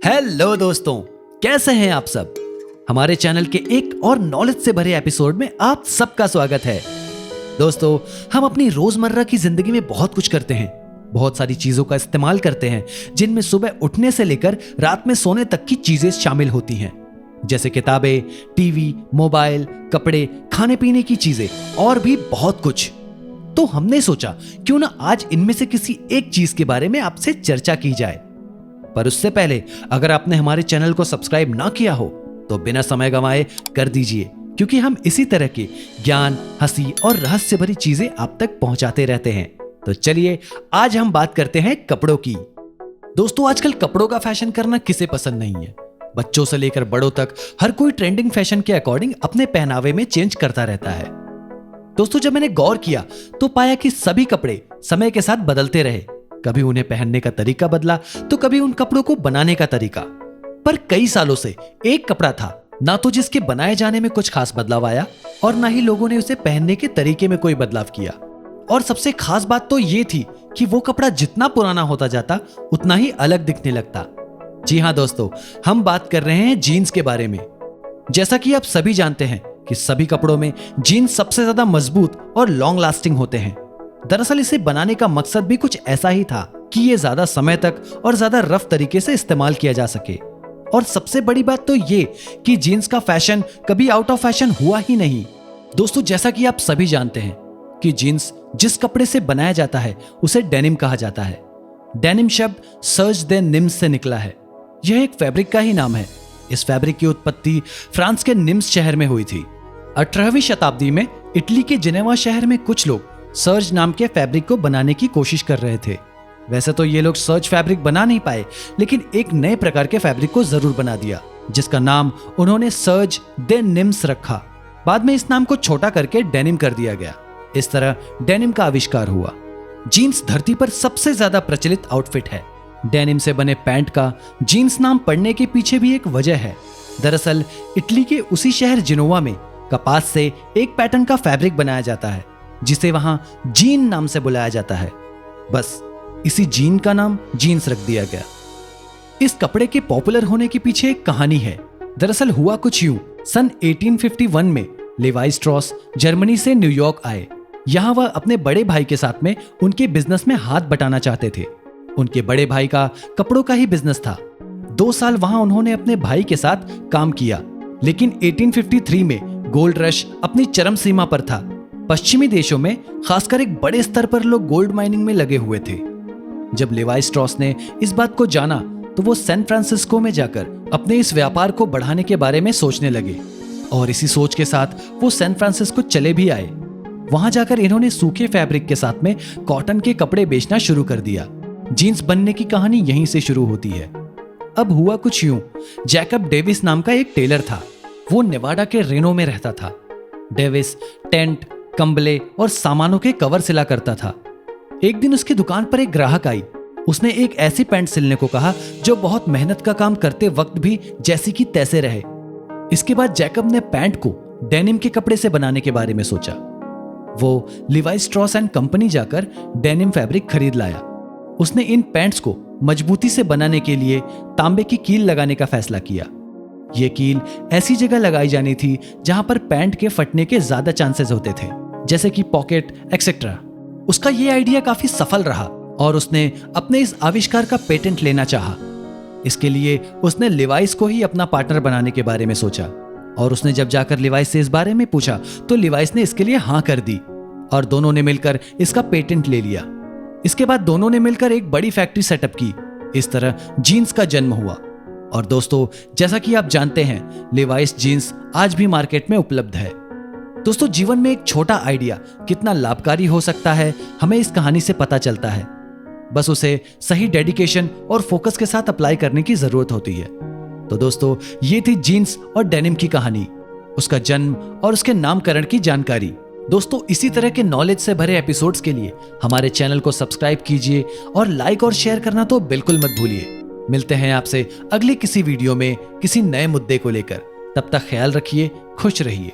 Hello दोस्तों, कैसे हैं आप सब। हमारे चैनल के एक और नॉलेज से भरे एपिसोड में आप सबका स्वागत है। दोस्तों, हम अपनी रोजमर्रा की जिंदगी में बहुत कुछ करते हैं, बहुत सारी चीजों का इस्तेमाल करते हैं, जिनमें सुबह उठने से लेकर रात में सोने तक की चीजें शामिल होती हैं, जैसे किताबें, टीवी, मोबाइल, कपड़े, खाने पीने की चीजें और भी बहुत कुछ। तो हमने सोचा क्यों ना आज इनमें से किसी एक चीज के बारे में आपसे चर्चा की जाए। पर उससे पहले अगर आपने हमारे चैनल को सब्सक्राइब ना किया हो तो बिना समय गंवाए कर दीजिए, क्योंकि हम इसी तरह के ज्ञान, हंसी और रहस्य भरी चीजें आप तक पहुंचाते रहते हैं। तो चलिए आज हम बात करते हैं कपड़ों की। दोस्तों, आजकल कपड़ों का फैशन करना किसे पसंद नहीं है। बच्चों से लेकर बड़ों तक हर कोई ट्रेंडिंग फैशन के अकॉर्डिंग अपने पहनावे में चेंज करता रहता है। दोस्तों, जब मैंने गौर किया तो पाया कि सभी कपड़े समय के साथ बदलते रहे। कभी उन्हें पहनने का तरीका बदला तो कभी उन कपड़ों को बनाने का तरीका। पर कई सालों से एक कपड़ा था, ना तो जिसके बनाए जाने में कुछ खास बदलाव आया और ना ही लोगों ने उसे पहनने के तरीके में कोई बदलाव किया। और सबसे खास बात तो ये थी कि वो कपड़ा जितना पुराना होता जाता उतना ही अलग दिखने लगता। जी हाँ दोस्तों, हम बात कर रहे हैं जीन्स के बारे में। जैसा कि आप सभी जानते हैं कि सभी कपड़ों में जीन्स सबसे ज्यादा मजबूत और लॉन्ग लास्टिंग होते हैं। दरअसल इसे बनाने का मकसद भी कुछ ऐसा ही था कि ये ज्यादा समय तक और ज्यादा रफ तरीके से इस्तेमाल किया जा सके। और सबसे बड़ी बात तो ये कि जीन्स का फैशन कभी आउट ऑफ फैशन हुआ ही नहीं। दोस्तों, जैसा कि आप सभी जानते हैं कि जीन्स जिस कपड़े से बनाया जाता है उसे डेनिम कहा जाता है। डेनिम शब्द सर्ज दे निम्स से निकला है। यह एक फैब्रिक का ही नाम है। इस फैब्रिक की उत्पत्ति फ्रांस के निम्स शहर में हुई थी। 18वीं शताब्दी में इटली के जिनेवा शहर में कुछ लोग सर्ज नाम के फैब्रिक को बनाने की कोशिश कर रहे थे। वैसे तो ये लोग सर्ज फैब्रिक बना नहीं पाए, लेकिन एक नए प्रकार के फैब्रिक को जरूर बना दिया, जिसका नाम उन्होंने सर्ज दे निम्स रखा। बाद में इस नाम को छोटा करके डेनिम कर दिया गया। इस तरह डेनिम का आविष्कार हुआ। जीन्स धरती पर सबसे ज्यादा प्रचलित आउटफिट है। डेनिम से बने पैंट का जीन्स नाम पड़ने के पीछे भी एक वजह है। दरअसल इटली के उसी शहर जिनोवा में कपास से एक पैटर्न का फैब्रिक बनाया जाता है, जिसे वहां जीन नाम से बुलाया जाता है। बस इसी जीन का नाम जीन्स रख दिया गया। इस कपड़े के पॉपुलर होने के पीछे एक कहानी है। दरअसल हुआ कुछ यूं, सन 1851 में लेवाई स्ट्रॉस जर्मनी से न्यूयॉर्क आए। यहां वह अपने बड़े भाई के साथ में उनके बिजनेस में हाथ बटाना चाहते थे। उनके बड़े भाई का कपड़ों का ही बिजनेस था। 2 साल वहां उन्होंने अपने भाई के साथ काम किया, लेकिन 1853 में गोल्ड रश अपनी चरम सीमा पर था। पश्चिमी देशों में खासकर एक बड़े स्तर पर लोग गोल्ड माइनिंग में लगे हुए थे। जब लेवाई स्ट्रॉस ने इस बात को जाना तो वो सैन फ्रांसिस्को में जाकर अपने इस व्यापार को बढ़ाने के बारे में सोचने लगे, और इसी सोच के साथ वो सैन फ्रांसिस्को चले भी आए। वहां जाकर इन्होंने सूखे फैब्रिक के साथ में कॉटन के कपड़े बेचना शुरू कर दिया। जीन्स बनने की कहानी यहीं से शुरू होती है। अब हुआ कुछ यूं, जैकब डेविस नाम का एक टेलर था। वो नेवाडा के रेनो में रहता था। डेविस टेंट, कंबले और सामानों के कवर सिला करता था। एक दिन उसकी दुकान पर एक ग्राहक आई। उसने एक ऐसी पैंट सिलने को कहा जो बहुत मेहनत का काम करते वक्त भी जैसी की तैसे रहे। इसके बाद जैकब ने पैंट को डेनिम के कपड़े से बनाने के बारे में सोचा। वो लिवाई स्ट्रॉस एंड कंपनी जाकर डेनिम फैब्रिक खरीद लाया। उसने इन पैंट्स को मजबूती से बनाने के लिए तांबे की कील लगाने का फैसला किया। यह कील ऐसी जगह लगाई जानी थी जहां पर पैंट के फटने के ज्यादा चांसेस होते थे, जैसे कि पॉकेट एक्सेट्रा। उसका यह आइडिया काफी सफल रहा और उसने अपने इस आविष्कार का पेटेंट लेना चाहा। इसके लिए उसने लिवाइस को ही अपना पार्टनर बनाने के बारे में सोचा, और उसने जब जाकर लिवाइस से इस बारे में पूछा तो लिवाइस ने इसके लिए हाँ कर दी और दोनों ने मिलकर इसका पेटेंट ले लिया। इसके बाद दोनों ने मिलकर एक बड़ी फैक्ट्री सेटअप की। इस तरह जीन्स का जन्म हुआ। और दोस्तों, जैसा कि आप जानते हैं, लिवाइस जीन्स आज भी मार्केट में उपलब्ध है। दोस्तों, जीवन में एक छोटा आइडिया कितना लाभकारी हो सकता है, हमें इस कहानी से पता चलता है। बस उसे सही डेडिकेशन और फोकस के साथ अप्लाई करने की जरूरत होती है। तो दोस्तों, ये थी जीन्स और डेनिम की कहानी, उसका जन्म और उसके नामकरण की जानकारी। दोस्तों, इसी तरह के नॉलेज से भरे एपिसोड्स के लिए हमारे चैनल को सब्सक्राइब कीजिए और लाइक और शेयर करना तो बिल्कुल मत भूलिए। मिलते हैं आपसे अगले किसी वीडियो में किसी नए मुद्दे को लेकर। तब तक ख्याल रखिए, खुश रहिए।